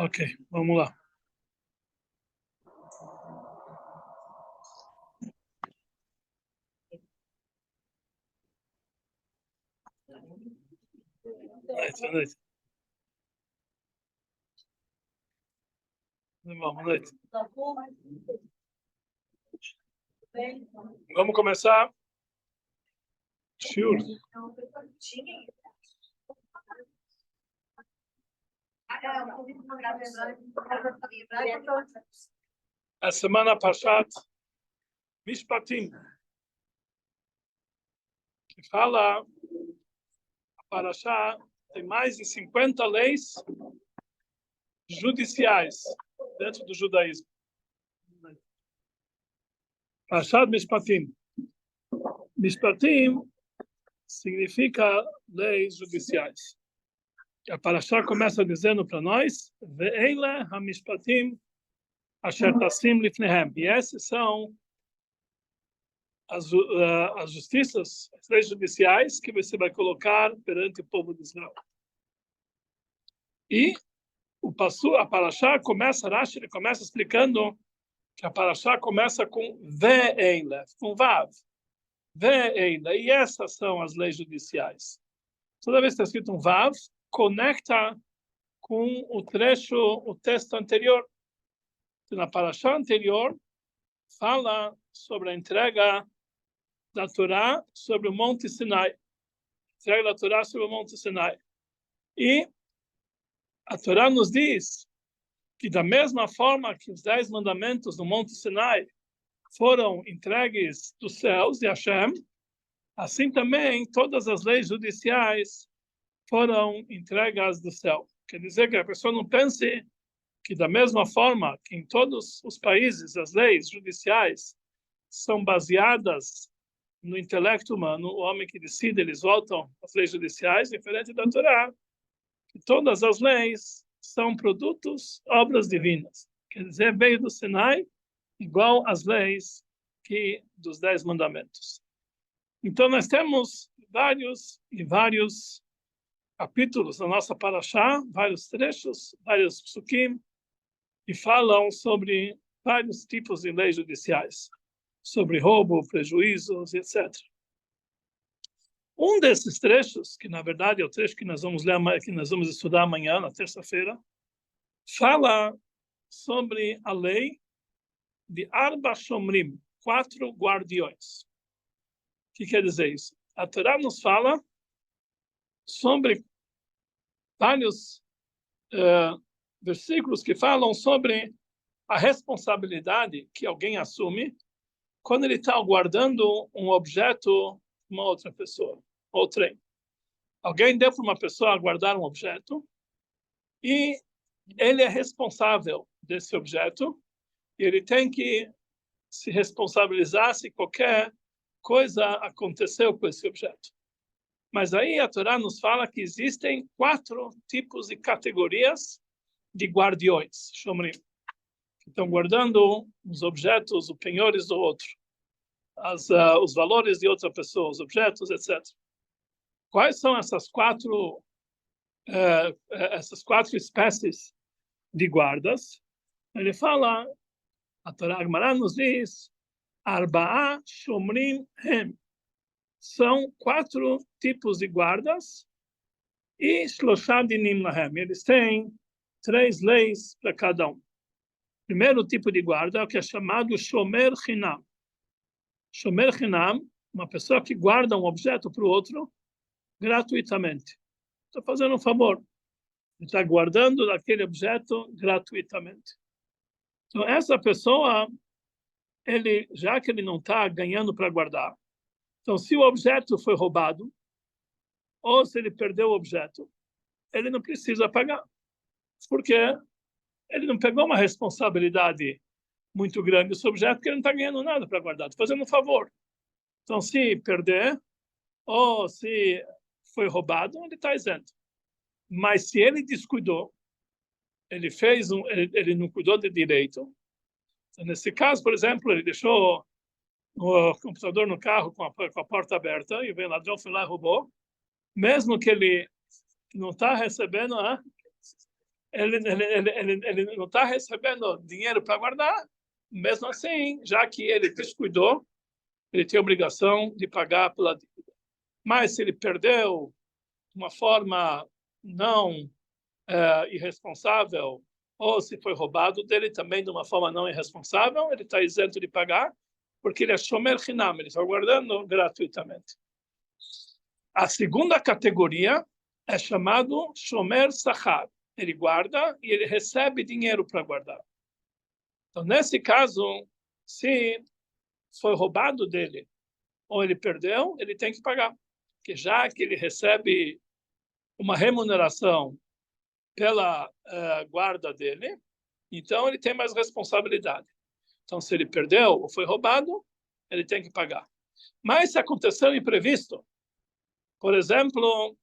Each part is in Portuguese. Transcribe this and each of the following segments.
Ok, vamos lá. Boa noite. Boa noite. Vamos começar. Sure. A semana Parshat Mishpatim, que fala, a Parashá tem mais de 50 leis judiciais dentro do judaísmo. Parshat Mishpatim. Mishpatim significa leis judiciais. A Parashá começa dizendo para nós, Ve'eile ha-mishpatim asher tassim lifnehem. E esses são as justiças, as leis judiciais que você vai colocar perante o povo de Israel. E a Parashá começa, Rashi, ele começa explicando que a Parashá começa com Ve'eile, com Vav. Ve'eile, e essas são as leis judiciais. Toda vez que está escrito um Vav, conecta com o texto anterior. Na Parashá anterior, fala sobre a entrega da Torá sobre o Monte Sinai. Entrega da Torá sobre o Monte Sinai. E a Torá nos diz que da mesma forma que os 10 mandamentos do Monte Sinai foram entregues dos céus de Hashem, assim também todas as leis judiciais foram entregas do céu. Quer dizer que a pessoa não pense que da mesma forma que em todos os países as leis judiciais são baseadas no intelecto humano, o homem que decide, eles voltam às leis judiciais, diferente da Torá, que todas as leis são produtos, obras divinas. Quer dizer, veio do Sinai, igual às leis dos 10 mandamentos. Então, nós temos vários capítulos na nossa Parashá, vários trechos, vários psukim, que falam sobre vários tipos de leis judiciais, sobre roubo, prejuízos, etc. Um desses trechos, que na verdade é o trecho que nós vamos ler, que nós vamos estudar amanhã, na terça-feira, fala sobre a lei de Arba Shomrim, 4 guardiões. O que quer dizer isso? A Torá nos fala sobre vários versículos que falam sobre a responsabilidade que alguém assume quando ele está guardando um objeto de uma outra pessoa, ou trem. Alguém deu para uma pessoa guardar um objeto e ele é responsável desse objeto e ele tem que se responsabilizar se qualquer coisa aconteceu com esse objeto. Mas aí a Torá nos fala que existem 4 tipos e categorias de guardiões, Shomrim, que estão guardando os objetos, os penhores do outro, os valores de outra pessoa, os objetos, etc. Quais são essas quatro espécies de guardas? Ele fala, a Torá Gemara nos diz, Arba'a Shomrim Hem. São 4 tipos de guardas e Shloshá Dinim Lahem. Eles têm 3 leis para cada um. Primeiro tipo de guarda é o que é chamado Shomer Chinam. Shomer Chinam, uma pessoa que guarda um objeto para o outro gratuitamente. Está fazendo um favor. Ele está guardando aquele objeto gratuitamente. Então, essa pessoa, já que ele não está ganhando para guardar, então, se o objeto foi roubado, ou se ele perdeu o objeto, ele não precisa pagar. Porque ele não pegou uma responsabilidade muito grande desse objeto, porque ele não está ganhando nada para guardar, está fazendo um favor. Então, se perder, ou se foi roubado, ele está isento. Mas se ele descuidou, ele não cuidou de direito. Então, nesse caso, por exemplo, ele deixou o computador no carro com a porta aberta e o ladrão foi lá e roubou. Mesmo que ele não está recebendo ele não está recebendo dinheiro para guardar, mesmo assim, já que ele descuidou, ele tem a obrigação de pagar pela dívida. Mas se ele perdeu de uma forma não irresponsável, ou se foi roubado dele também de uma forma não irresponsável, ele está isento de pagar, porque ele é shomer chinam, ele está guardando gratuitamente. A segunda categoria é chamado shomer sachar. Ele guarda e ele recebe dinheiro para guardar. Então, nesse caso, se foi roubado dele ou ele perdeu, ele tem que pagar. Porque já que ele recebe uma remuneração pela guarda dele, então ele tem mais responsabilidade. Então, se ele perdeu ou foi roubado, ele tem que pagar. Mas se aconteceu imprevisto, por exemplo,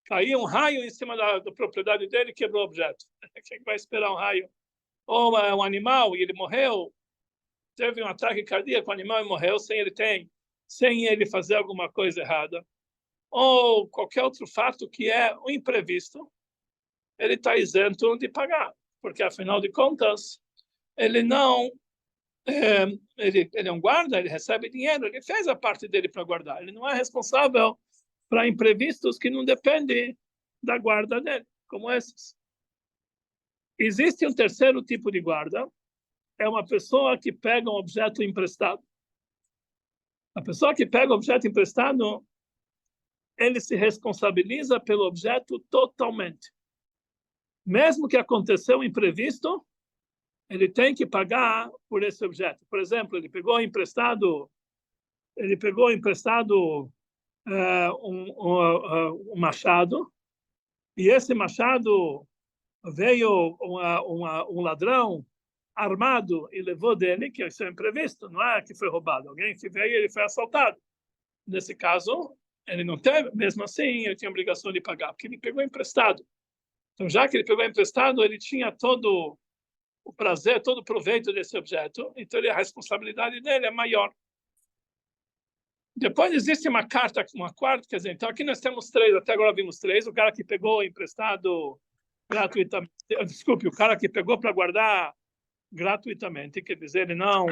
caiu um raio em cima da propriedade dele e quebrou o objeto. Quem vai esperar um raio? Ou um animal e ele morreu, teve um ataque cardíaco, o animal morreu sem ele fazer alguma coisa errada. Ou qualquer outro fato que é um imprevisto, ele está isento de pagar, porque afinal de contas, ele não ele é um guarda, ele recebe dinheiro, ele fez a parte dele para guardar, ele não é responsável para imprevistos que não dependem da guarda dele, como esses. Existe um terceiro tipo de guarda, é uma pessoa que pega um objeto emprestado. A pessoa que pega o objeto emprestado, ele se responsabiliza pelo objeto totalmente. Mesmo que aconteceu um imprevisto, ele tem que pagar por esse objeto. Por exemplo, ele pegou emprestado um machado, e esse machado veio um ladrão armado e levou dele, que isso é imprevisto, não é que foi roubado. Alguém que veio, ele foi assaltado. Nesse caso, ele não teve, mesmo assim, ele tinha a obrigação de pagar, porque ele pegou emprestado. Então, já que ele pegou emprestado, ele tinha todo o prazer, todo o proveito desse objeto, então a responsabilidade dele é maior. Depois existe uma quarta, quer dizer, então aqui nós temos três, até agora vimos três, o cara que pegou emprestado gratuitamente, desculpe, o cara que pegou para guardar gratuitamente, quer dizer, ele não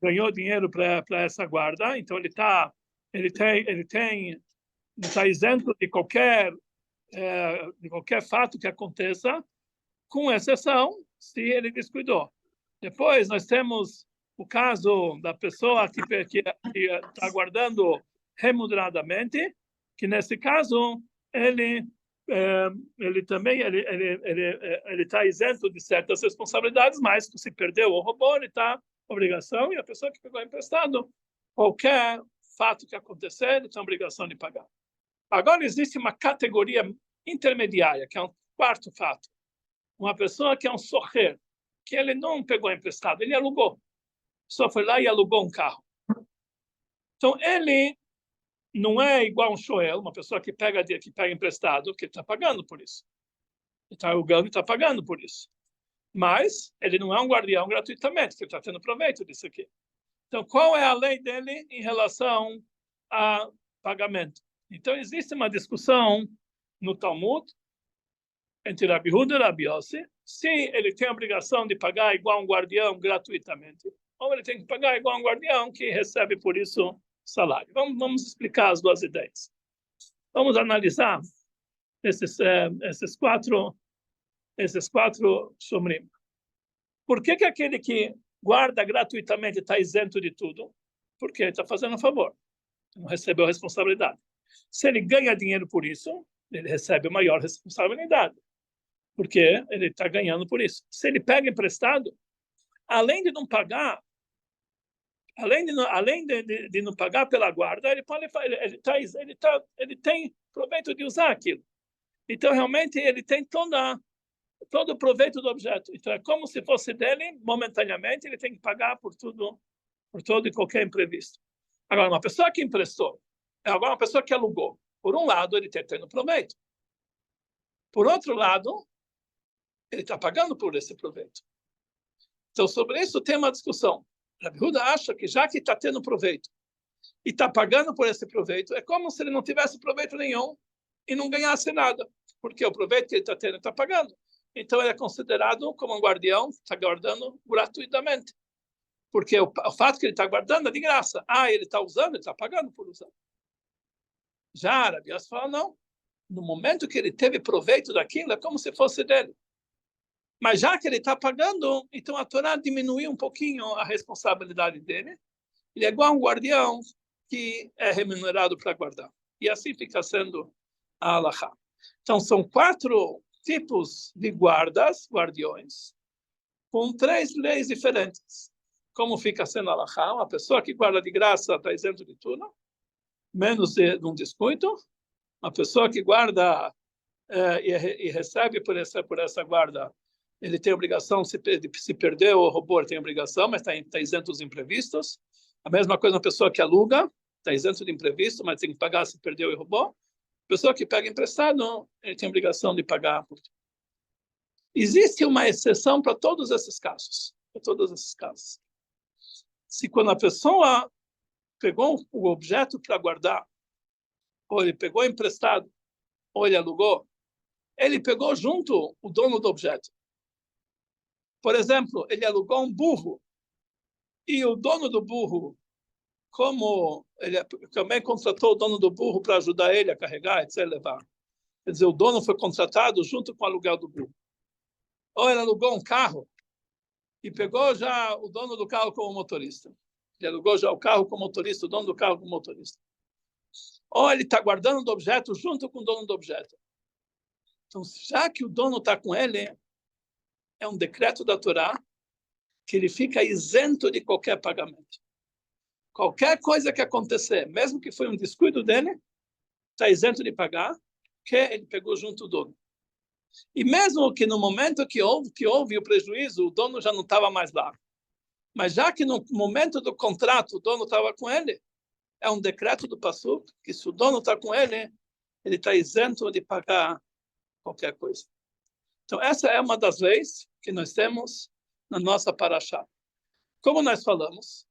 ganhou dinheiro para essa guarda, então ele está isento de qualquer fato que aconteça, com exceção se ele descuidou. Depois nós temos o caso da pessoa que está guardando remuneradamente, que nesse caso ele também está isento de certas responsabilidades, mas se perdeu ou roubou, ele está obrigação, e a pessoa que pegou emprestado, qualquer fato que acontecer, ele tem a obrigação de pagar. Agora existe uma categoria intermediária, que é um quarto fato. Uma pessoa que é um socher, que ele não pegou emprestado, ele alugou. Só foi lá e alugou um carro. Então, ele não é igual um shoel, uma pessoa que pega emprestado, que está pagando por isso. Ele está alugando e está pagando por isso. Mas ele não é um guardião gratuitamente, que ele está tendo proveito disso aqui. Então, qual é a lei dele em relação a pagamento? Então, existe uma discussão no Talmud entre Rabi Huda e Rabi Yossi, se ele tem a obrigação de pagar igual um guardião gratuitamente, ou ele tem que pagar igual um guardião que recebe por isso salário. Vamos explicar as duas ideias. Vamos analisar esses quatro shomrim. Por que aquele que guarda gratuitamente está isento de tudo? Porque ele está fazendo um favor. Não recebeu responsabilidade. Se ele ganha dinheiro por isso, ele recebe maior responsabilidade, porque ele está ganhando por isso. Se ele pega emprestado, além de não pagar, além de não pagar pela guarda, ele tem proveito de usar aquilo. Então, realmente, ele tem todo o proveito do objeto. Então, é como se fosse dele, momentaneamente, ele tem que pagar por todo e qualquer imprevisto. Agora, uma pessoa que emprestou, agora uma pessoa que alugou, por um lado, ele está tendo proveito. Por outro lado, ele está pagando por esse proveito. Então, sobre isso tem uma discussão. Rabi Huda acha que já que está tendo proveito e está pagando por esse proveito, é como se ele não tivesse proveito nenhum e não ganhasse nada. Porque o proveito que ele está tendo, está pagando. então ele é considerado como um guardião, está guardando gratuitamente. Porque o fato que ele está guardando é de graça. Ele está usando, ele está pagando por usar. Já Rabi Yossi fala, não. No momento que ele teve proveito daquilo, é como se fosse dele. Mas já que ele está pagando, então a Torá diminuiu um pouquinho a responsabilidade dele. Ele é igual a um guardião que é remunerado para guardar. E assim fica sendo a halachá. Então, são 4 tipos de guardiões, com 3 leis diferentes. Como fica sendo a halachá? Uma pessoa que guarda de graça está isento de tudo, menos de um desconto. Uma pessoa que guarda e recebe por essa guarda, ele tem obrigação, se perder ou roubou, ele tem obrigação, mas está isento dos imprevistos. A mesma coisa uma pessoa que aluga, está isento de imprevisto, mas tem que pagar se perdeu e roubou. Pessoa que pega emprestado, ele tem obrigação de pagar. Existe uma exceção para todos esses casos. Para todos esses casos. Se quando a pessoa pegou o objeto para guardar, ou ele pegou emprestado, ou ele alugou, ele pegou junto o dono do objeto. Por exemplo, ele alugou um burro, e o dono do burro, como ele também contratou o dono do burro para ajudar ele a carregar, etc., levar. Quer dizer, o dono foi contratado junto com o aluguel do burro. Ou ele alugou um carro e pegou já o dono do carro como motorista. Ele alugou já o carro como motorista, o dono do carro como motorista. Ou ele está guardando o objeto junto com o dono do objeto. Então, já que o dono está com ele, é um decreto da Torá que ele fica isento de qualquer pagamento. Qualquer coisa que acontecer, mesmo que foi um descuido dele, está isento de pagar, que ele pegou junto o dono. E mesmo que no momento que houve o prejuízo, o dono já não estava mais lá. Mas já que no momento do contrato o dono estava com ele, é um decreto do Passuk que se o dono está com ele, ele está isento de pagar qualquer coisa. Então essa é uma das leis que nós temos na nossa paraxá. Como nós falamos,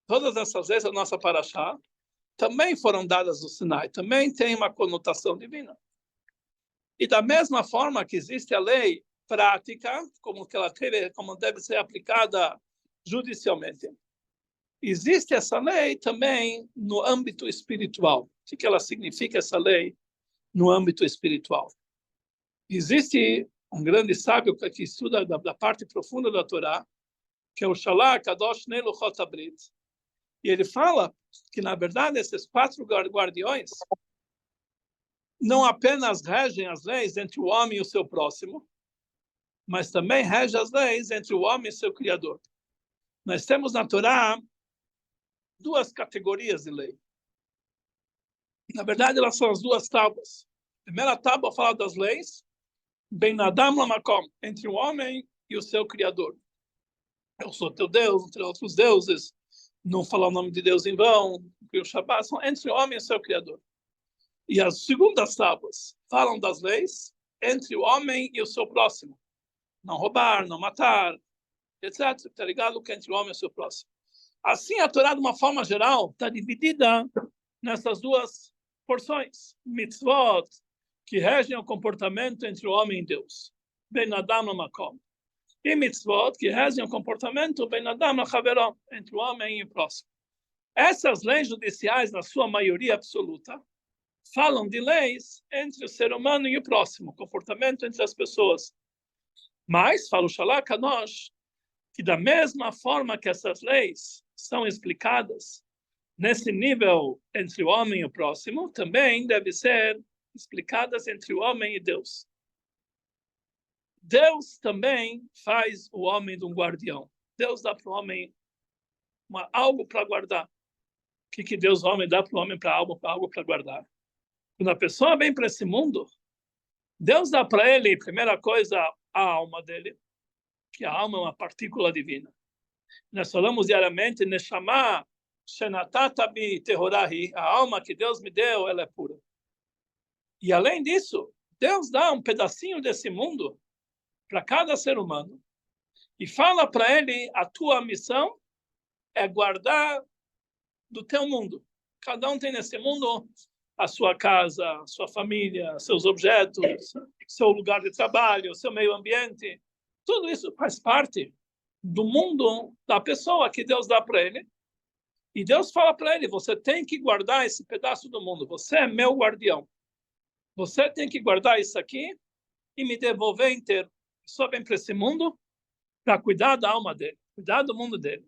todas essas leis da nossa paraxá também foram dadas no Sinai, também tem uma conotação divina. E da mesma forma que existe a lei prática, como deve ser aplicada judicialmente, existe essa lei também no âmbito espiritual. O que ela significa, essa lei, no âmbito espiritual? Existe um grande sábio que estuda da parte profunda da Torá, que é o Shalach Kadosh Neluchot Abrit, e ele fala que, na verdade, esses 4 guardiões não apenas regem as leis entre o homem e o seu próximo, mas também regem as leis entre o homem e seu Criador. Nós temos na Torá 2 categorias de lei. Na verdade, elas são as 2 tábuas. A primeira tábua fala das leis, Ben Adam Lamakom, entre o homem e o seu Criador. Eu sou teu Deus, entre outros deuses, não falar o nome de Deus em vão, o Shabbat, são entre o homem e o seu Criador. E as segundas tábuas falam das leis entre o homem e o seu próximo. Não roubar, não matar, etc. Está ligado que entre o homem e o seu próximo. Assim, a Torá, de uma forma geral, está dividida nessas 2 porções. Mitzvot, que regem o comportamento entre o homem e Deus. Ben Adam Lamakom. E mitzvot, que regem o comportamento Ben Adam Lachaveró, entre o homem e o próximo. Essas leis judiciais, na sua maioria absoluta, falam de leis entre o ser humano e o próximo, comportamento entre as pessoas. Mas, fala o Shalach Kadosh, que da mesma forma que essas leis são explicadas nesse nível entre o homem e o próximo, também deve ser explicadas entre o homem e Deus. Deus também faz o homem de um guardião. Deus dá para o homem algo para guardar. O que Deus homem dá para o homem para algo para guardar? Quando a pessoa vem para esse mundo, Deus dá para ele, primeira coisa, a alma dele, que a alma é uma partícula divina. Nós falamos diariamente, Neshama Shenatata bi Tehorahi, a alma que Deus me deu, ela é pura. E além disso, Deus dá um pedacinho desse mundo para cada ser humano e fala para ele, a tua missão é guardar do teu mundo. Cada um tem nesse mundo a sua casa, a sua família, seus objetos, seu lugar de trabalho, seu meio ambiente. Tudo isso faz parte do mundo da pessoa que Deus dá para ele. E Deus fala para ele, você tem que guardar esse pedaço do mundo. Você é meu guardião. Você tem que guardar isso aqui e me devolver inteiro. Só vem para esse mundo para cuidar da alma dele, cuidar do mundo dele.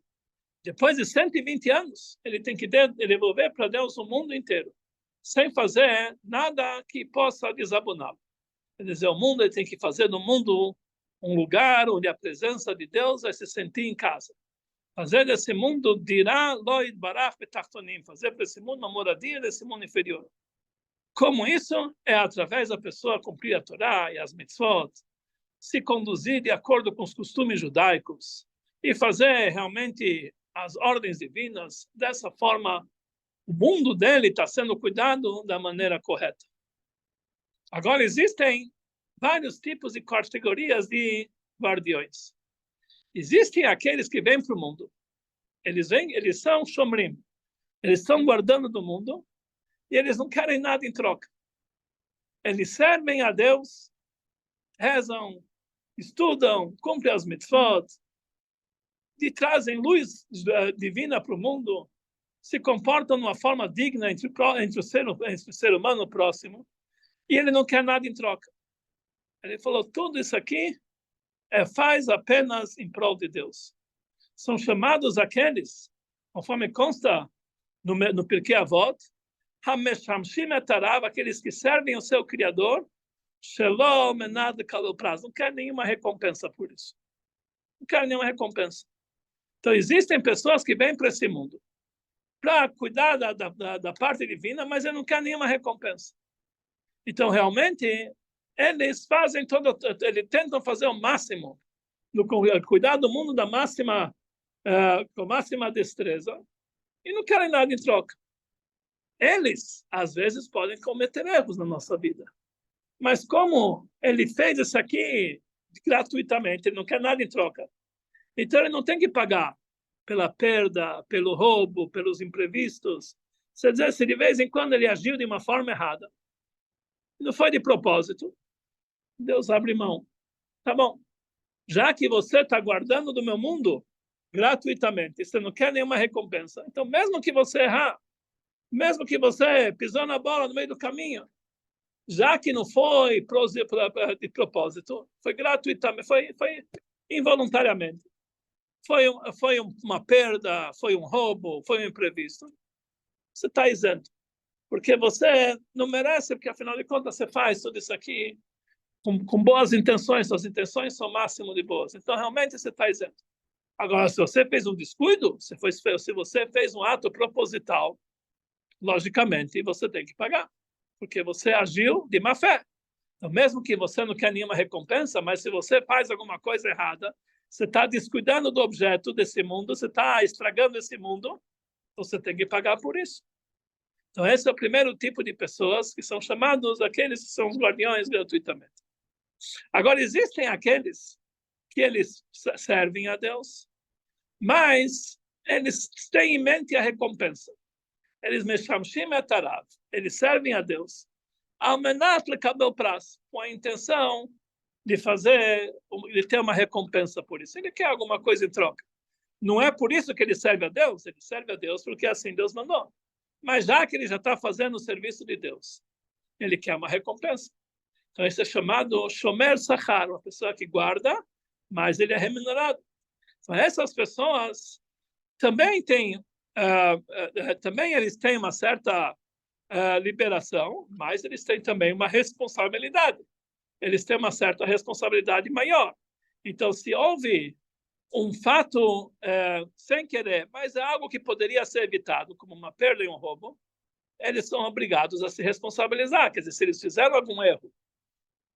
Depois de 120 anos, ele tem que devolver para Deus o mundo inteiro, sem fazer nada que possa desaboná-lo. Quer dizer, o mundo ele tem que fazer no mundo um lugar onde a presença de Deus vai se sentir em casa. Fazer desse mundo, dirá Loid Baraf Betachtonim, fazer para esse mundo uma moradia desse mundo inferior. Como isso? É através da pessoa cumprir a Torá e as mitzvot, se conduzir de acordo com os costumes judaicos e fazer realmente as ordens divinas. Dessa forma, o mundo dele está sendo cuidado da maneira correta. Agora, existem vários tipos de categorias de guardiões. Existem aqueles que vêm para o mundo. Eles são shomrim. Eles estão guardando do mundo e eles não querem nada em troca. Eles servem a Deus, rezam, estudam, cumprem as mitzvot, e trazem luz divina para o mundo, se comportam de uma forma digna entre o ser humano próximo, e ele não quer nada em troca. Ele falou, tudo isso aqui faz apenas em prol de Deus. São chamados aqueles, conforme consta no Pirkei Avot, Hameshamshim etarav, aqueles que servem o seu Criador, Shalom menad kalel praz, não quer nenhuma recompensa por isso. Não quer nenhuma recompensa. Então, existem pessoas que vêm para esse mundo para cuidar da parte divina, mas eles não querem nenhuma recompensa. Então, realmente, eles tentam fazer o máximo, cuidar do mundo da máxima, com máxima destreza, e não querem nada em troca. Eles, às vezes, podem cometer erros na nossa vida. Mas como ele fez isso aqui gratuitamente, ele não quer nada em troca, então ele não tem que pagar pela perda, pelo roubo, pelos imprevistos. Quer dizer, se de vez em quando ele agiu de uma forma errada, não foi de propósito, Deus abre mão. Tá bom, já que você está guardando do meu mundo gratuitamente, você não quer nenhuma recompensa, então mesmo que você errar, mesmo que você pisou na bola no meio do caminho, já que não foi de propósito, foi gratuitamente, foi involuntariamente, foi uma perda, foi um roubo, foi um imprevisto, você está isento. Porque você não merece, porque afinal de contas você faz tudo isso aqui com boas intenções, suas intenções são o máximo de boas. Então realmente você está isento. Agora, se você fez um descuido, se você fez um ato proposital, logicamente você tem que pagar, porque você agiu de má fé. Então, mesmo que você não quer nenhuma recompensa, mas se você faz alguma coisa errada, você está descuidando do objeto desse mundo, você está estragando esse mundo, você tem que pagar por isso. Então, esse é o primeiro tipo de pessoas que são chamados aqueles que são os guardiões gratuitamente. Agora, existem aqueles que eles servem a Deus, mas eles têm em mente a recompensa. Eles meshamshim etarav, eles servem a Deus, ao menat lekabel praz, com a intenção de ter uma recompensa por isso. Ele quer alguma coisa em troca. Não é por isso que ele serve a Deus porque assim Deus mandou. Mas já que ele já está fazendo o serviço de Deus, ele quer uma recompensa. Então, isso é chamado shomer sachar, uma pessoa que guarda, mas ele é remunerado. Então, essas pessoas também também eles têm uma certa liberação, mas eles têm também uma responsabilidade. Eles têm uma certa responsabilidade maior. Então, se houve um fato sem querer, mas é algo que poderia ser evitado, como uma perda e um roubo, eles são obrigados a se responsabilizar. Quer dizer, se eles fizeram algum erro,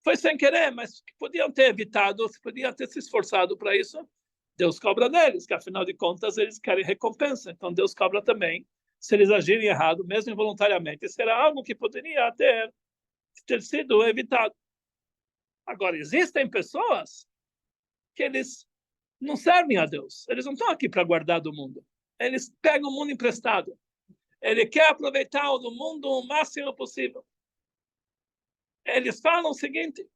foi sem querer, mas podiam ter evitado, podiam ter se esforçado para isso, Deus cobra deles, que afinal de contas eles querem recompensa. Então Deus cobra também, se eles agirem errado, mesmo involuntariamente, será algo que poderia ter sido evitado. Agora, existem pessoas que eles não servem a Deus. Eles não estão aqui para guardar do mundo. Eles pegam o mundo emprestado. Ele quer aproveitar o mundo o máximo possível. Eles falam o seguinte,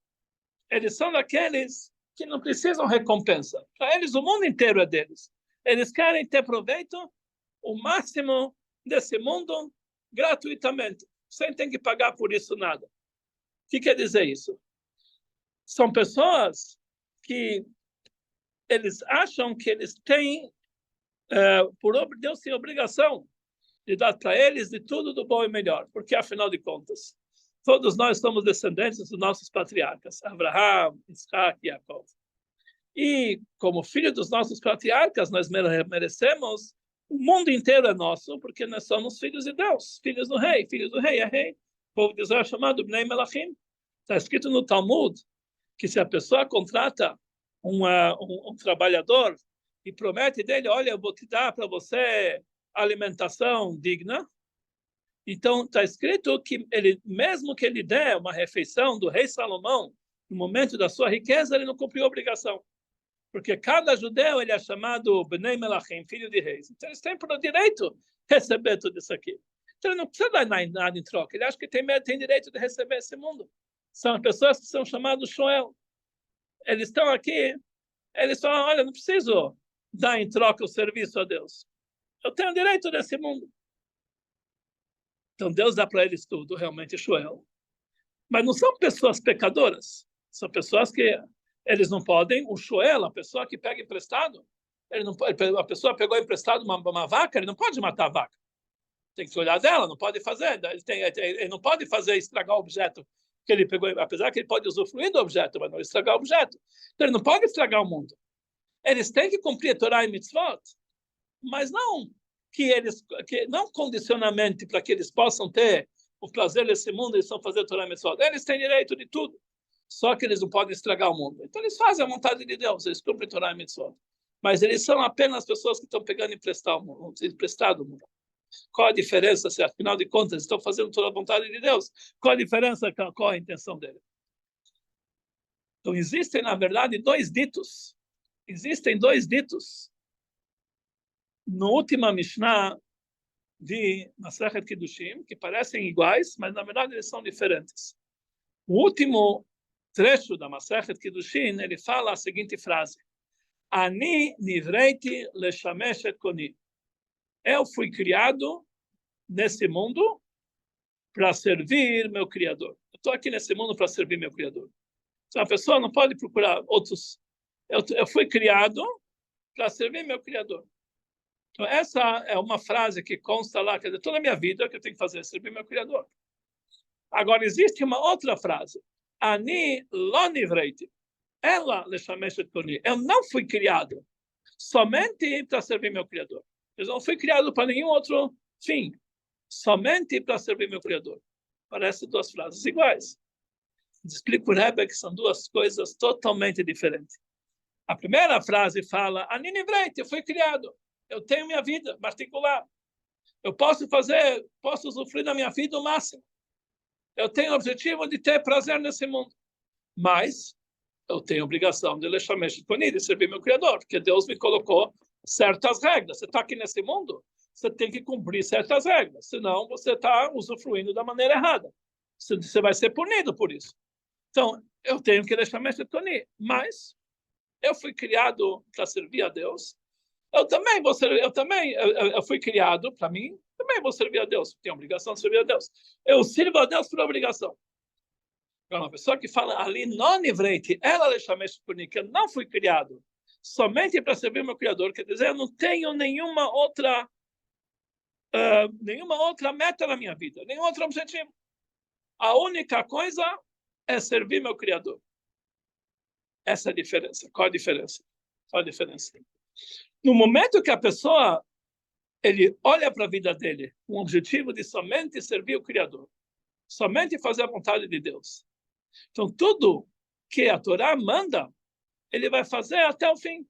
eles são daqueles que não precisam recompensa. Para eles, o mundo inteiro é deles. Eles querem ter proveito o máximo desse mundo gratuitamente, sem ter que pagar por isso nada. O que quer dizer isso? São pessoas que eles acham que eles têm, Deus tem obrigação de dar para eles de tudo do bom e melhor, porque afinal de contas, todos nós somos descendentes dos nossos patriarcas, Abraham, Isaac e Jacob. E como filho dos nossos patriarcas, nós merecemos, o mundo inteiro é nosso, porque nós somos filhos de Deus, filhos do rei é rei. O povo de Israel é chamado Bnei Melachim. Está escrito no Talmud que se a pessoa contrata um trabalhador e promete dele, olha, eu vou te dar para você alimentação digna, então está escrito que ele, mesmo que ele dê uma refeição do rei Salomão no momento da sua riqueza, ele não cumpriu a obrigação, porque cada judeu ele é chamado Bnei Melachim, filho de reis. Então eles têm por direito de receber tudo isso aqui. Então ele não precisa dar nada em troca. Ele acha que tem direito de receber esse mundo. São pessoas que são chamadas Shoel. Eles estão aqui, eles falam, olha, não preciso dar em troca o serviço a Deus. Eu tenho direito desse mundo. Então Deus dá para eles tudo, realmente, Shoel. Mas não são pessoas pecadoras. São pessoas que eles não podem, o Shoel, a pessoa que pega emprestado, ele não pode, a pessoa pegou emprestado uma vaca, ele não pode matar a vaca. Tem que olhar dela, não pode fazer. Ele não pode fazer estragar o objeto que ele pegou, apesar que ele pode usufruir do objeto, mas não estragar o objeto. Então ele não pode estragar o mundo. Eles têm que cumprir a Torá e Mitzvot, mas não não condicionamento para que eles possam ter o prazer desse mundo, eles vão fazer a Torá e Mitzvot. Eles têm direito de tudo, só que eles não podem estragar o mundo. Então eles fazem a vontade de Deus, eles cumprem a Torá e Mitzvot. Mas eles são apenas pessoas que estão pegando emprestado o mundo. Qual a diferença, se afinal de contas estão fazendo toda a vontade de Deus? Qual a diferença, qual a intenção dele? Então existem, na verdade, dois ditos. Existem dois ditos no última Mishnah de Masechet Kiddushin, que parecem iguais, mas na verdade eles são diferentes. O último trecho da Masechet Kiddushin, ele fala a seguinte frase: Ani nivreiti leshamesh et koni. Eu fui criado nesse mundo para servir meu Criador. Eu estou aqui nesse mundo para servir meu Criador. Então a pessoa não pode procurar outros. Eu fui criado para servir meu Criador. Então essa é uma frase que consta lá, quer dizer, toda a minha vida que eu tenho que fazer é servir meu Criador. Agora existe uma outra frase. Ani lo nivreiti. Ela leshamesh et koni. Eu não fui criado somente para servir meu Criador. Eu não fui criado para nenhum outro fim, somente para servir meu Criador. Parecem duas frases iguais. Explico por Rebbe que são duas coisas totalmente diferentes. A primeira frase fala: Ani nivreiti, eu fui criado. Eu tenho minha vida particular. Eu posso usufruir da minha vida o máximo. Eu tenho o objetivo de ter prazer nesse mundo. Mas eu tenho a obrigação de leshamesh et koni, de servir meu Criador, porque Deus me colocou certas regras. Você está aqui nesse mundo, você tem que cumprir certas regras, senão você está usufruindo da maneira errada. Você vai ser punido por isso. Então, eu tenho que leshamesh et koni, mas eu fui criado para servir a Deus. Eu fui criado para mim, também vou servir a Deus. Tenho a obrigação de servir a Deus. Eu sirvo a Deus por obrigação. Uma pessoa que fala ali, non nivreiti, ela leshamesh et koni, que eu não fui criado somente para servir meu Criador, quer dizer, eu não tenho nenhuma outra meta na minha vida, nenhum outro objetivo. A única coisa é servir meu Criador. Essa é a diferença. Qual a diferença? Qual a diferença? No momento que a pessoa ele olha para a vida dele com o objetivo de somente servir o Criador, somente fazer a vontade de Deus. Então, tudo que a Torá manda, ele vai fazer até o fim.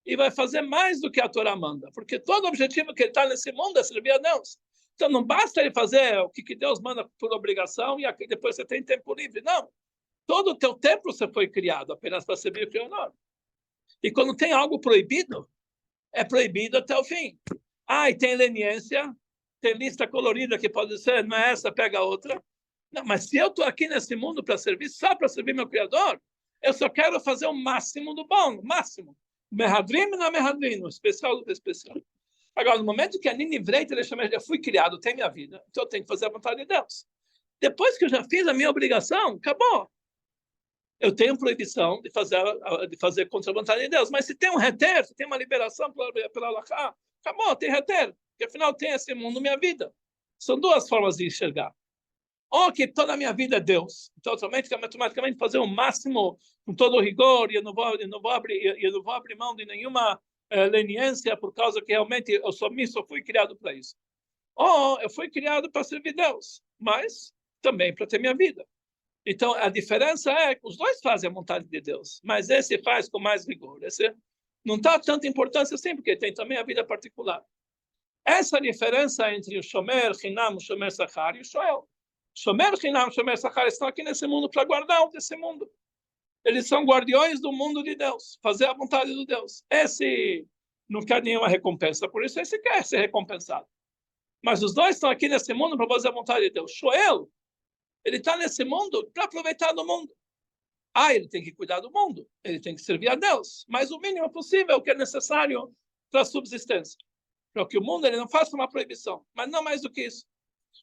E vai fazer mais do que a Torá manda. Porque todo o objetivo que ele está nesse mundo é servir a Deus. Então não basta ele fazer o que Deus manda por obrigação e depois você tem tempo livre. Não. Todo o teu tempo você foi criado apenas para servir o Criador. E quando tem algo proibido, é proibido até o fim. E tem leniência, tem lista colorida que pode ser, não é essa, pega outra. Não, mas se eu estou aqui nesse mundo para servir, só para servir meu Criador, eu só quero fazer o máximo do bom, o máximo. Mehadrim na mehadrim, o especial do especial. Agora, no momento que a Ninivrei, eu fui criado, tem minha vida, então eu tenho que fazer a vontade de Deus. Depois que eu já fiz a minha obrigação, acabou. Eu tenho proibição de fazer contra a vontade de Deus. Mas se tem um reter, se tem uma liberação pela Allahá, acabou, tem reter. Porque afinal tem esse mundo, minha vida. São duas formas de enxergar. Ou que toda a minha vida é Deus. Então, automaticamente fazer o máximo com todo o rigor, e eu não vou abrir mão de nenhuma leniência, por causa que realmente eu só fui criado para isso. Ou eu fui criado para servir Deus, mas também para ter minha vida. Então, a diferença é que os dois fazem a vontade de Deus, mas esse faz com mais rigor. Esse não dá tanta importância assim, porque tem também a vida particular. Essa diferença entre o Shomer Hinam, o Shomer Sachar e o Shoel. Shomer Hinam, Shomer Sachar estão aqui nesse mundo para guardar desse mundo. Eles são guardiões do mundo de Deus, fazer a vontade de Deus. Esse não quer nenhuma recompensa, por isso esse quer ser recompensado. Mas os dois estão aqui nesse mundo para fazer a vontade de Deus. Shoel, ele está nesse mundo para aproveitar do mundo. Ele tem que cuidar do mundo, ele tem que servir a Deus, mas o mínimo possível que é necessário para a subsistência. Para que o mundo ele não faça uma proibição, mas não mais do que isso.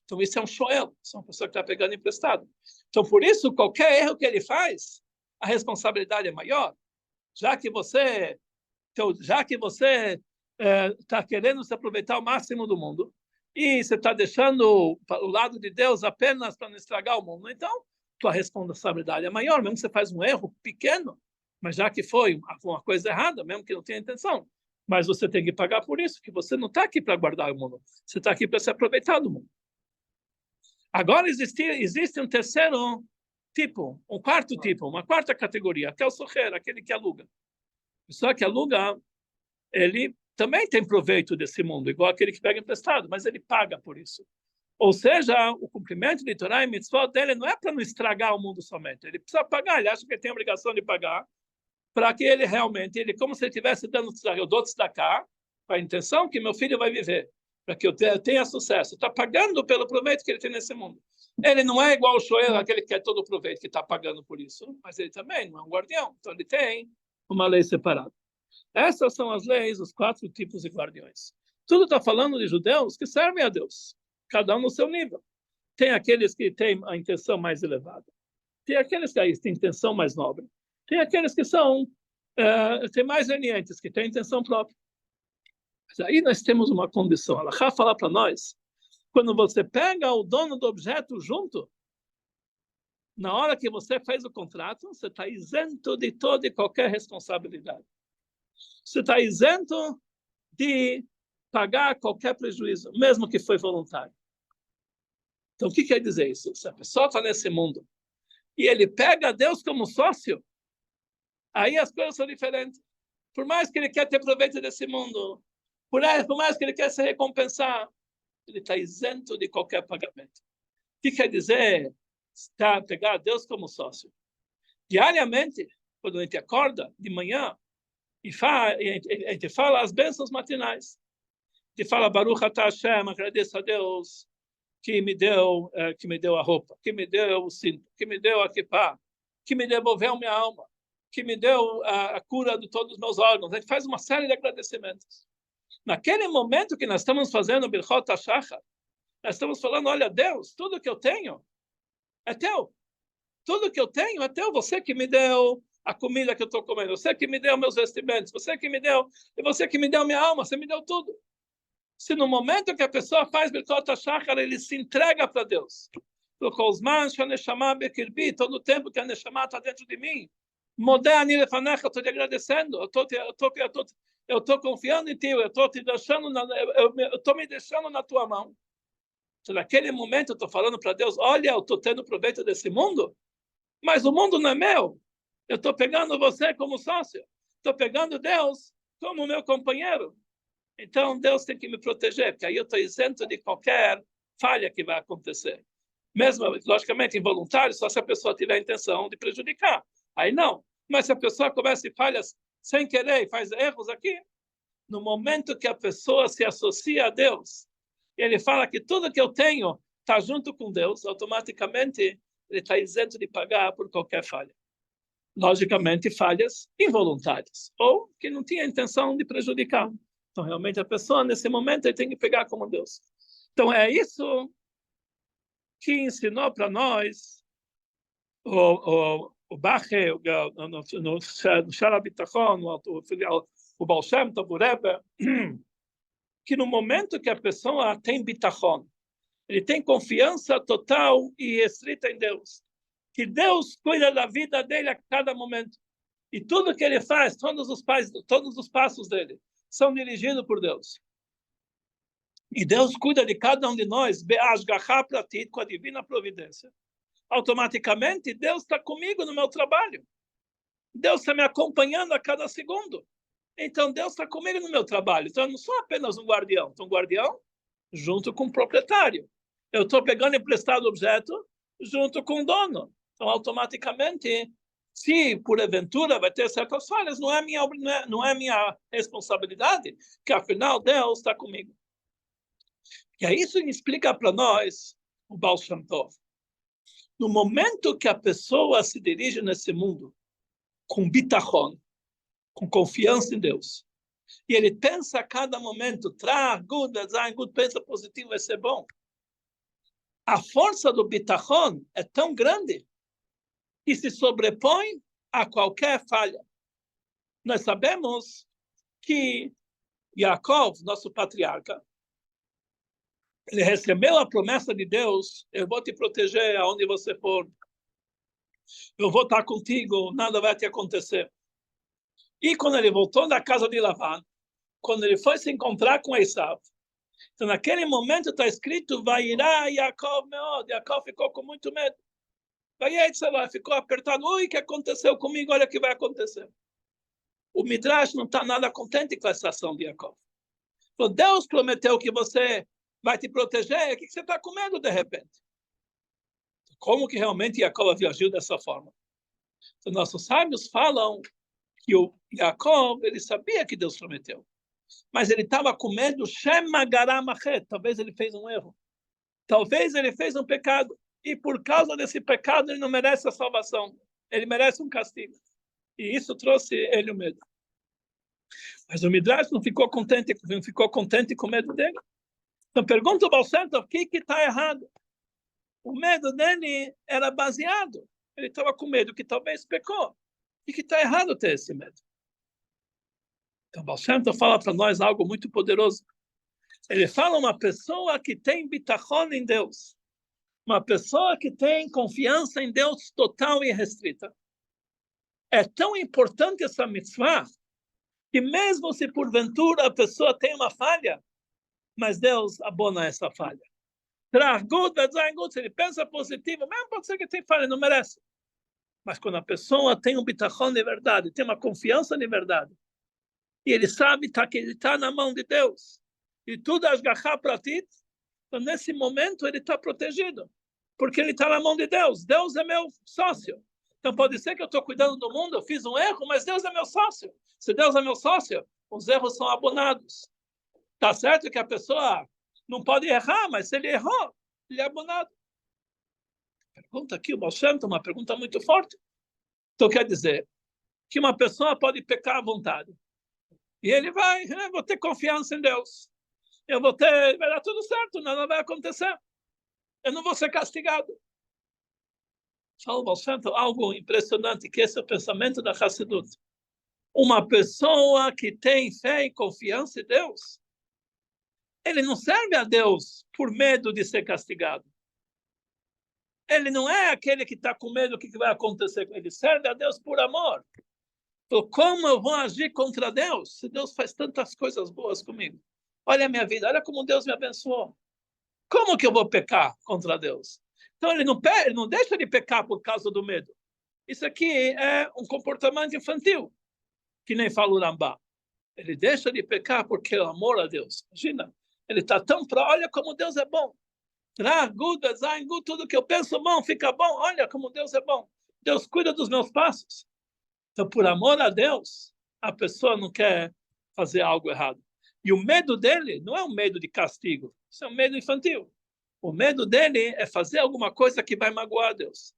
Então isso é um shoel, é uma pessoa que está pegando emprestado. Então por isso, qualquer erro que ele faz, a responsabilidade é maior. Já que você está querendo se aproveitar ao máximo do mundo, e você está deixando o lado de Deus apenas para não estragar o mundo, então tua responsabilidade é maior, mesmo que você faz um erro pequeno, mas já que foi uma coisa errada, mesmo que não tenha intenção, mas você tem que pagar por isso, que você não está aqui para guardar o mundo, você está aqui para se aproveitar do mundo. Agora existe um terceiro tipo, um quarto tipo, uma quarta categoria, até o socher, aquele que aluga. Só que aluga, ele também tem proveito desse mundo, igual aquele que pega emprestado, mas ele paga por isso. Ou seja, o cumprimento de Torá e Mitzvot dele não é para não estragar o mundo somente. Ele precisa pagar, ele acha que ele tem a obrigação de pagar, para que ele realmente, como se ele estivesse dando, eu dou tzedakah, com a intenção que meu filho vai viver, para que eu tenha sucesso. Está pagando pelo proveito que ele tem nesse mundo. Ele não é igual o Shoel, aquele que quer todo o proveito, que está pagando por isso, mas ele também não é um guardião, então ele tem uma lei separada. Essas são as leis, os 4 tipos de guardiões. Tudo está falando de judeus que servem a Deus, cada um no seu nível. Tem aqueles que têm a intenção mais elevada, tem aqueles que têm a intenção mais nobre, tem aqueles que são tem mais lenientes, que têm a intenção própria. Mas aí nós temos uma condição. A Allahá fala para nós, quando você pega o dono do objeto junto, na hora que você fez o contrato, você está isento de toda e qualquer responsabilidade. Você está isento de pagar qualquer prejuízo, mesmo que foi voluntário. Então, o que quer dizer isso? Se a pessoa está nesse mundo e ele pega Deus como sócio, aí as coisas são diferentes. Por mais que ele quer ter proveito desse mundo, por mais que ele quer se recompensar, ele está isento de qualquer pagamento. O que quer dizer pegar Deus como sócio? Diariamente, quando a gente acorda de manhã, a gente fala as bênçãos matinais. A gente fala, Baruch atah Hashem, agradeço a Deus que me deu a roupa, que me deu o cinto, que me deu a kippah, que me devolveu minha alma, que me deu a cura de todos os meus órgãos. A gente faz uma série de agradecimentos. Naquele momento que nós estamos fazendo o Birchot HaShachar, nós estamos falando, olha, Deus, tudo que eu tenho é teu. Tudo que eu tenho é teu. Você que me deu a comida que eu estou comendo, você que me deu meus vestimentos, você que me deu minha alma, você me deu tudo. Se no momento que a pessoa faz Birchot HaShachar, ele se entrega para Deus. Todo o tempo que a Neshama está dentro de mim, eu estou te agradecendo, eu estou confiando em ti, eu estou me deixando na tua mão. Então, naquele momento eu estou falando para Deus, olha, eu estou tendo proveito desse mundo, mas o mundo não é meu. Eu estou pegando você como sócio, estou pegando Deus como meu companheiro. Então Deus tem que me proteger, porque aí eu estou isento de qualquer falha que vai acontecer. Mesmo, logicamente, involuntário, só se a pessoa tiver a intenção de prejudicar. Aí não. Mas se a pessoa começa em falhas sem querer e faz erros aqui, no momento que a pessoa se associa a Deus, ele fala que tudo que eu tenho está junto com Deus, automaticamente ele está isento de pagar por qualquer falha. Logicamente, falhas involuntárias, ou que não tinha intenção de prejudicar. Então, realmente, a pessoa, nesse momento, ele tem que pegar como Deus. Então, é isso que ensinou para nós o Bache, no Shara Bitachon, o Baal Shem Tov, o Rebbe, que no momento que a pessoa tem bitachon, ele tem confiança total e restrita em Deus, que Deus cuida da vida dele a cada momento, e tudo que ele faz, todos os passos dele, são dirigidos por Deus. E Deus cuida de cada um de nós, be'ashgacha pratit, com a divina providência. Automaticamente, Deus está comigo no meu trabalho. Deus está me acompanhando a cada segundo. Então, Deus está comigo no meu trabalho. Então, eu não sou apenas um guardião. Sou um guardião junto com o proprietário. Eu estou pegando emprestado objeto junto com o dono. Então, automaticamente, se porventura vai ter certas falhas, não é minha responsabilidade, que afinal Deus está comigo. E aí isso explica para nós o Baal Shem Tov. No momento que a pessoa se dirige nesse mundo com bitachon, com confiança em Deus, e ele pensa a cada momento, pensa positivo, vai ser bom. A força do bitachon é tão grande que se sobrepõe a qualquer falha. Nós sabemos que Yaakov, nosso patriarca, ele recebeu a promessa de Deus: eu vou te proteger aonde você for, eu vou estar contigo, nada vai te acontecer. E quando ele voltou da casa de Lavan, quando ele foi se encontrar com Esav, então naquele momento está escrito: Vairá Yaakov meod. Yaakov ficou com muito medo. Ficou apertado. Oi, o que aconteceu comigo? Olha o que vai acontecer. O Midrash não está nada contente com essa ação de Yaakov. Então, Deus prometeu que você vai te proteger, o que você está com medo de repente? Como que realmente Yaakov agiu dessa forma? Então, nossos sábios falam que o Yaakov, ele sabia que Deus prometeu, mas ele estava com medo, talvez ele fez um erro, talvez ele fez um pecado, e por causa desse pecado ele não merece a salvação, ele merece um castigo, e isso trouxe ele o medo. Mas o Midrash não ficou contente com o medo dele. Então pergunta o Baal Shem Tov, o que está errado? O medo dele era baseado, ele estava com medo que talvez pecou, e que está errado ter esse medo. Então o Baal Shem Tov fala para nós algo muito poderoso. Ele fala uma pessoa que tem bitachon em Deus, uma pessoa que tem confiança em Deus total e restrita. É tão importante essa mitzvah, que mesmo se porventura a pessoa tem uma falha, mas Deus abona essa falha. Se ele pensa positivo, mesmo pode ser que tem falha, não merece. Mas quando a pessoa tem um bitachon de verdade, tem uma confiança de verdade, e ele sabe que ele está na mão de Deus, e tudo ashgacha pratit, então nesse momento ele está protegido, porque ele está na mão de Deus. Deus é meu sócio. Então pode ser que eu estou cuidando do mundo, eu fiz um erro, mas Deus é meu sócio. Se Deus é meu sócio, os erros são abonados. Tá certo que a pessoa não pode errar, mas se ele errou, ele é abonado. Pergunta aqui, o Baal Shem Tov, uma pergunta muito forte. Então quer dizer que uma pessoa pode pecar à vontade. E ele vou ter confiança em Deus. Vai dar tudo certo, nada vai acontecer. Eu não vou ser castigado. Fala o Baal Shem Tov, algo impressionante, que esse é o pensamento da Hassidut. Uma pessoa que tem fé e confiança em Deus, ele não serve a Deus por medo de ser castigado. Ele não é aquele que está com medo do que vai acontecer. Ele serve a Deus por amor. Então, como eu vou agir contra Deus se Deus faz tantas coisas boas comigo? Olha a minha vida, olha como Deus me abençoou. Como que eu vou pecar contra Deus? Então, ele não deixa de pecar por causa do medo. Isso aqui é um comportamento infantil, que nem fala o Rambam. Ele deixa de pecar porque é o amor a Deus. Imagina, ele está tão olha como Deus é bom. Tudo que eu penso bom, fica bom. Olha como Deus é bom. Deus cuida dos meus passos. Então, por amor a Deus, a pessoa não quer fazer algo errado. E o medo dele não é um medo de castigo. Isso é um medo infantil. O medo dele é fazer alguma coisa que vai magoar Deus.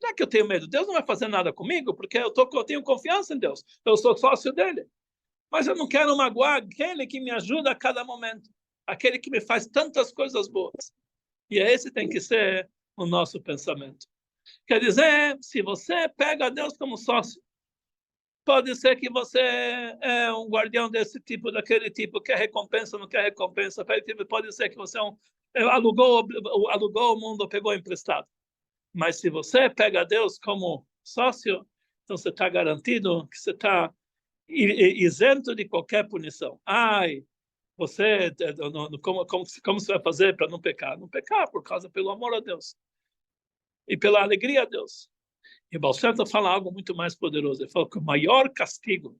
Não é que eu tenho medo. Deus não vai fazer nada comigo, porque eu tenho confiança em Deus. Eu sou sócio dele. Mas eu não quero magoar aquele que me ajuda a cada momento. Aquele que me faz tantas coisas boas. E esse tem que ser o nosso pensamento. Quer dizer, se você pega Deus como sócio, pode ser que você é um guardião desse tipo, daquele tipo, quer recompensa, não quer recompensa. Pode ser que você alugou o mundo, pegou emprestado. Mas se você pega Deus como sócio, então você está garantido que você está isento de qualquer punição. Ai, você, como você vai fazer para não pecar? Não pecar pelo amor a Deus e pela alegria a Deus. E Baal Shem Tov fala algo muito mais poderoso. Ele fala que o maior castigo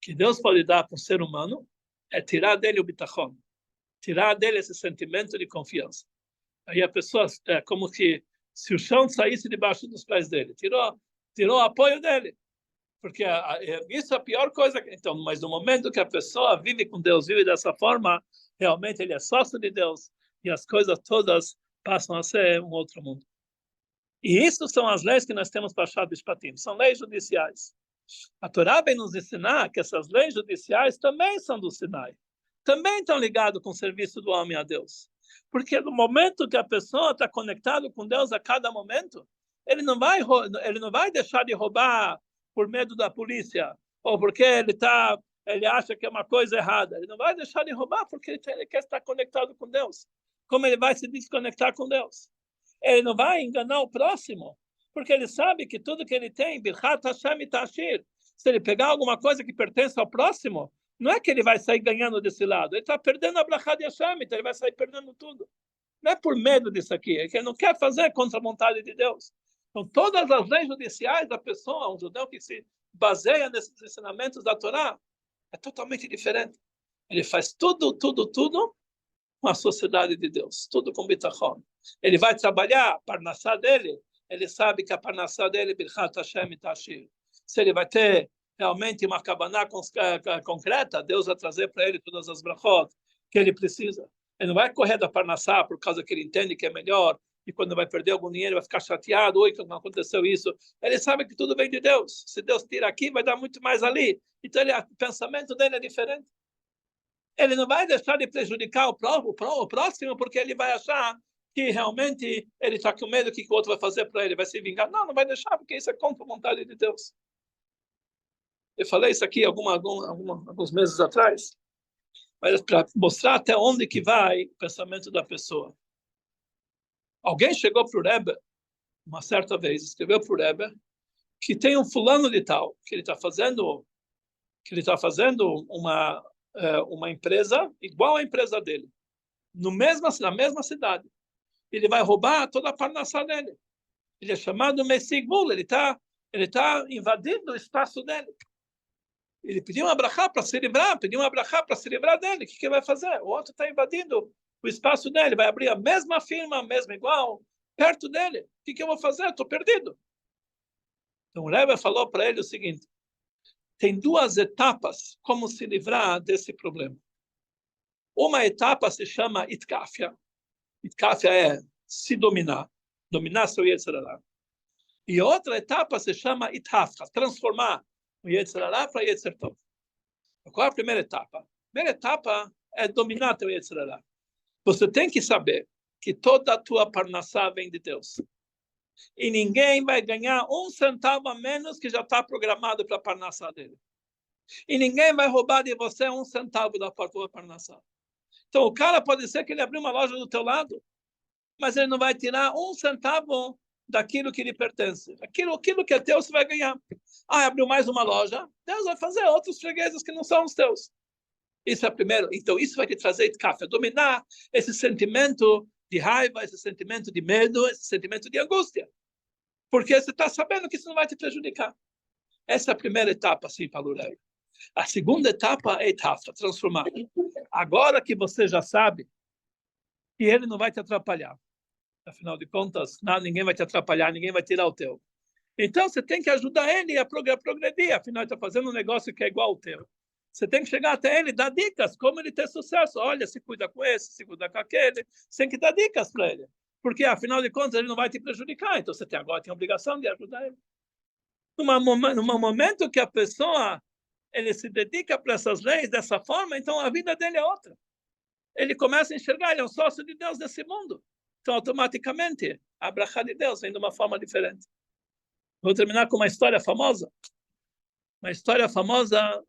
que Deus pode dar para um ser humano é tirar dele o bitachon, tirar dele esse sentimento de confiança. Aí a pessoa é como que se o chão saísse debaixo dos pés dele, tirou o apoio dele. Porque isso é a pior coisa. Então, mas no momento que a pessoa vive com Deus, vive dessa forma, realmente ele é sócio de Deus e as coisas todas passam a ser um outro mundo. E isso são as leis que nós temos para Shat Mishpatim, são leis judiciais. A Torá vem nos ensinar que essas leis judiciais também são do Sinai, também estão ligadas com o serviço do homem a Deus. Porque no momento que a pessoa está conectada com Deus a cada momento, ele não vai deixar de roubar por medo da polícia, ou porque ele acha que é uma coisa errada. Ele não vai deixar de roubar porque ele quer estar conectado com Deus. Como ele vai se desconectar com Deus? Ele não vai enganar o próximo, porque ele sabe que tudo que ele tem, Birchat Hashem e Tashir, se ele pegar alguma coisa que pertence ao próximo, não é que ele vai sair ganhando desse lado, ele está perdendo a Brachá de Hashem, então ele vai sair perdendo tudo. Não é por medo disso aqui, é que ele não quer fazer contra a vontade de Deus. Então, todas as leis judiciais da pessoa, um judeu que se baseia nesses ensinamentos da Torá, é totalmente diferente. Ele faz tudo com a sociedade de Deus, tudo com bitachon. Ele vai trabalhar, a parnassá dele, ele sabe que a parnassá dele, Birchat Hashem e Tashir. Se ele vai ter realmente uma kabaná concreta, Deus vai trazer para ele todas as brachot que ele precisa. Ele não vai correr da parnassá por causa que ele entende que é melhor, e quando vai perder algum dinheiro vai ficar chateado, oi, que não aconteceu isso. Ele sabe que tudo vem de Deus. Se Deus tira aqui, vai dar muito mais ali. Então o pensamento dele é diferente. Ele não vai deixar de prejudicar o próximo, porque ele vai achar que realmente ele está com medo que o outro vai fazer para ele, vai se vingar. Não vai deixar, porque isso é contra a vontade de Deus. Eu falei isso aqui alguns meses atrás, mas para mostrar até onde que vai o pensamento da pessoa. Alguém chegou para o Rebbe, uma certa vez, escreveu para o Rebbe, que tem um fulano de tal, que ele está fazendo uma empresa igual à empresa dele, na mesma cidade. Ele vai roubar toda a parnassá dele. Ele é chamado Messigul, ele tá invadindo o espaço dele. Ele pediu uma brachá para se livrar, dele. O que ele vai fazer? O outro está invadindo o espaço dele, vai abrir a mesma firma, mesmo igual, perto dele. O que eu vou fazer? Estou perdido. Então o Rebbe falou para ele o seguinte: tem duas etapas como se livrar desse problema. Uma etapa se chama Itkafia. Itkafia é se dominar seu Yetzer Hara. E outra etapa se chama Ithafka, transformar o Yetzer Hara para Yetzer Tov. Qual é a primeira etapa? A primeira etapa é dominar teu Yetzer Hara. Você tem que saber que toda a tua parnassá vem de Deus. E ninguém vai ganhar um centavo a menos que já está programado para a parnassá dele. E ninguém vai roubar de você um centavo da tua parnassá. Então o cara pode ser que ele abriu uma loja do teu lado, mas ele não vai tirar um centavo daquilo que lhe pertence. Aquilo que é teu, você vai ganhar. Abriu mais uma loja, Deus vai fazer outros fregueses que não são os teus. Isso é o primeiro. Então, isso vai te trazer café, dominar esse sentimento de raiva, esse sentimento de medo, esse sentimento de angústia. Porque você está sabendo que isso não vai te prejudicar. Essa é a primeira etapa, assim, para o Rebbe. A segunda etapa é etapa, transformar. Agora que você já sabe que ele não vai te atrapalhar. Afinal de contas, ninguém vai te atrapalhar, ninguém vai tirar o teu. Então, você tem que ajudar ele a progredir. Afinal, ele está fazendo um negócio que é igual ao teu. Você tem que chegar até ele, dar dicas, como ele ter sucesso. Olha, se cuida com esse, se cuida com aquele. Você tem que dar dicas para ele. Porque, afinal de contas, ele não vai te prejudicar. Então, você agora tem a obrigação de ajudar ele. Num momento que a pessoa ele se dedica para essas leis dessa forma, então a vida dele é outra. Ele começa a enxergar, ele é um sócio de Deus desse mundo. Então, automaticamente, a brachá de Deus vem de uma forma diferente. Vou terminar com uma história famosa. Uma história famosa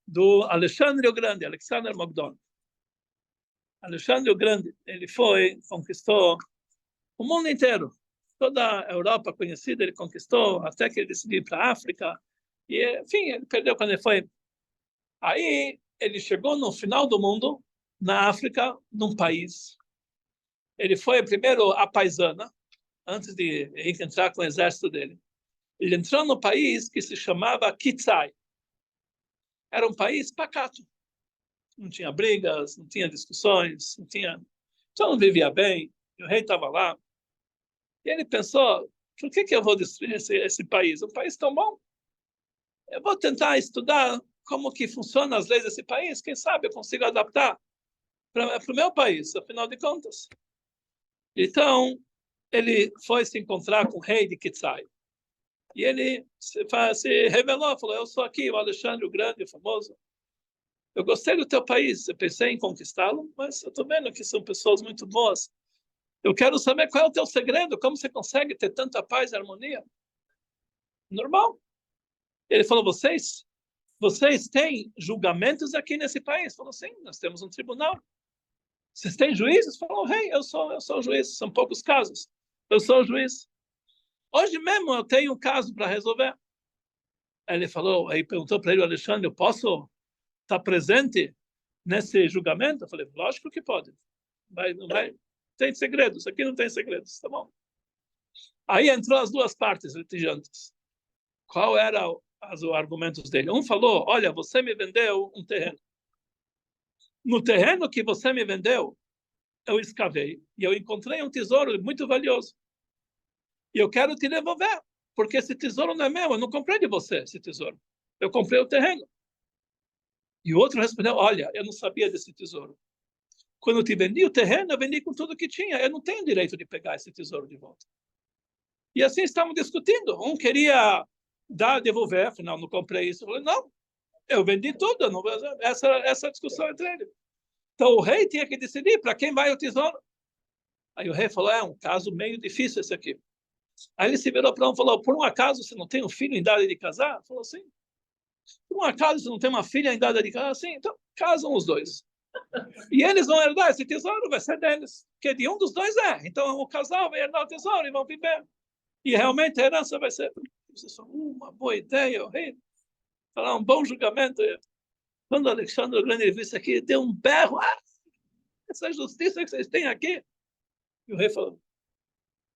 do Alexandre o Grande, Alexander Mokdon. Alexandre o Grande, ele conquistou o mundo inteiro. Toda a Europa conhecida ele conquistou, até que ele decidiu ir para a África. E, enfim, ele perdeu quando ele foi. Aí, ele chegou no final do mundo, na África, num país. Ele foi primeiro a paisana, antes de entrar com o exército dele. Ele entrou no país que se chamava Kitsai. Era um país pacato. Não tinha brigas, não tinha discussões, não tinha... Só não vivia bem. O rei estava lá. E ele pensou, por que eu vou destruir esse país? Um país tão bom. Eu vou tentar estudar como que funcionam as leis desse país. Quem sabe eu consigo adaptar para o meu país, afinal de contas. Então, ele foi se encontrar com o rei de Kitsai. E ele se revelou, falou, eu sou aqui, o Alexandre o Grande, o famoso. Eu gostei do teu país, eu pensei em conquistá-lo, mas eu estou vendo que são pessoas muito boas. Eu quero saber qual é o teu segredo, como você consegue ter tanta paz e harmonia. Normal. Ele falou, vocês têm julgamentos aqui nesse país? Falou, sim, nós temos um tribunal. Vocês têm juízes? Falou, rei, eu sou o juiz, são poucos casos. Eu sou o juiz. Hoje mesmo eu tenho um caso para resolver. Aí ele falou, aí perguntou para ele, Alexandre, eu posso estar presente nesse julgamento? Eu falei, lógico que pode. Não vai, tem segredos, aqui não tem segredos, tá bom? Aí entrou as duas partes litigantes. Qual era os argumentos dele? Um falou, olha, você me vendeu um terreno. No terreno que você me vendeu, eu escavei e eu encontrei um tesouro muito valioso. E eu quero te devolver, porque esse tesouro não é meu, eu não comprei de você esse tesouro. Eu comprei o terreno. E o outro respondeu, olha, eu não sabia desse tesouro. Quando eu te vendi o terreno, eu vendi com tudo que tinha. Eu não tenho direito de pegar esse tesouro de volta. E assim estavam discutindo. Um queria devolver, afinal, não comprei isso. Eu falei, não, eu vendi tudo. Não, essa discussão entre eles. Então o rei tinha que decidir para quem vai o tesouro. Aí o rei falou, é um caso meio difícil esse aqui. Aí ele se virou para um e falou, por um acaso você não tem um filho em idade de casar? Falou, sim. Por um acaso você não tem uma filha em idade de casar? Sim. Então casam os dois. E eles vão herdar esse tesouro, vai ser deles. Porque de um dos dois é. Então o casal vai herdar o tesouro e vão viver. E realmente a herança vai ser... uma boa ideia, o rei. Falar um bom julgamento. Quando o Alexandre o Grande viu isso aqui, deu um berro. Essa justiça que vocês têm aqui. E o rei falou,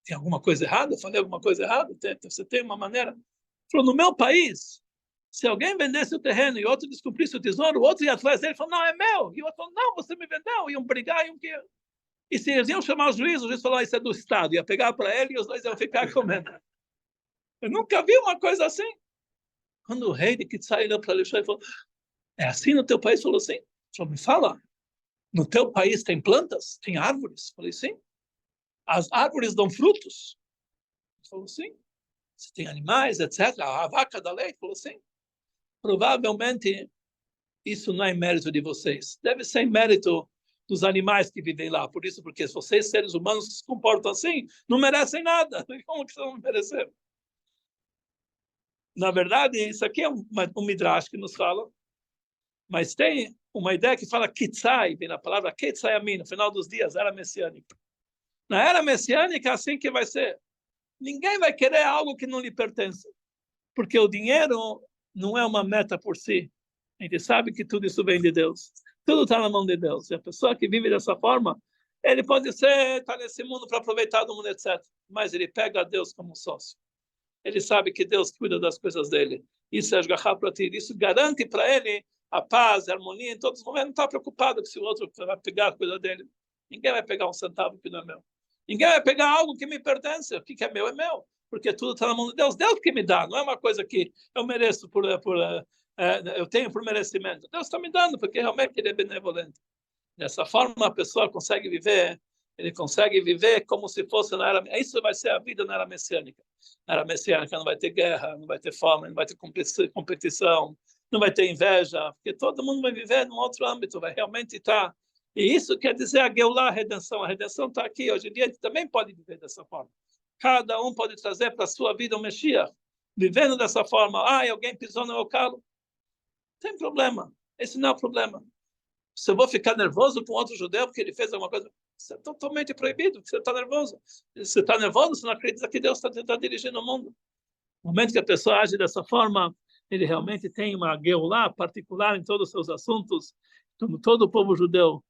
tem alguma coisa errada? Eu falei alguma coisa errada? Você tem uma maneira? Ele falou, no meu país, se alguém vendesse o terreno e outro descumprisse o tesouro, o outro ia atrás dele e falou, não, é meu. E o outro falou, não, você me vendeu. Iam brigar, E se eles iam chamar o juiz falou, isso é do Estado. Ia pegar para ele e os dois iam ficar comendo. Eu nunca vi uma coisa assim. Quando o rei de Kitsai olhou para Alexandre e falou, é assim no teu país? Falou, sim. Ele falou, me fala, no teu país tem plantas? Tem árvores? Falei, sim. As árvores dão frutos? Ele falou, sim. Você tem animais, etc. A vaca dá leite? Falou, sim. Provavelmente isso não é mérito de vocês. Deve ser mérito dos animais que vivem lá. Por isso, porque vocês, seres humanos, se comportam assim, não merecem nada. Como que vocês vão merecer? Na verdade, isso aqui é um midrash que nos fala, mas tem uma ideia que fala Kitsai, vem na palavra Kitsai no final dos dias, era messiânica. Na era messiânica, assim que vai ser. Ninguém vai querer algo que não lhe pertence, porque o dinheiro não é uma meta por si. A gente sabe que tudo isso vem de Deus. Tudo está na mão de Deus. E a pessoa que vive dessa forma, ele pode estar nesse mundo para aproveitar do mundo, etc. Mas ele pega a Deus como sócio. Ele sabe que Deus cuida das coisas dele. Isso é Ashgachá Pratit. Isso garante para ele a paz, a harmonia em todos os momentos. Não está preocupado se o outro vai pegar a coisa dele. Ninguém vai pegar um centavo que não é meu. Ninguém vai pegar algo que me pertence. O que é meu, porque tudo está na mão de Deus. Deus que me dá. Não é uma coisa que eu mereço por eu tenho por merecimento. Deus está me dando, porque realmente Ele é benevolente. Dessa forma, a pessoa consegue viver, ele consegue viver como se fosse na era... Isso vai ser a vida na era messiânica. Na era messiânica não vai ter guerra, não vai ter fome, não vai ter competição, não vai ter inveja, porque todo mundo vai viver num outro âmbito, vai realmente estar... E isso quer dizer a Geulah, a redenção. A redenção está aqui. Hoje em dia, a gente também pode viver dessa forma. Cada um pode trazer para a sua vida o Messias, vivendo dessa forma. Alguém pisou no meu calo. Não tem problema. Esse não é o problema. Se eu vou ficar nervoso com outro judeu porque ele fez alguma coisa, isso é totalmente proibido, você está nervoso. Se você está nervoso, você não acredita que Deus está dirigindo o mundo. No momento que a pessoa age dessa forma, ele realmente tem uma Geulah particular em todos os seus assuntos. Quando todo o povo judeu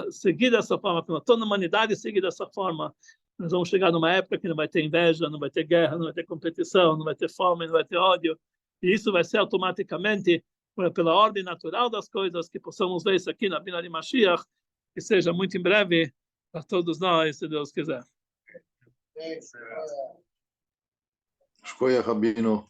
seguir dessa forma, quando toda a humanidade seguir dessa forma, nós vamos chegar numa época que não vai ter inveja, não vai ter guerra, não vai ter competição, não vai ter fome, não vai ter ódio. E isso vai ser automaticamente pela ordem natural das coisas, que possamos ver isso aqui na Bina de Mashiach, que seja muito em breve para todos nós, se Deus quiser. Shkoyach Rabino.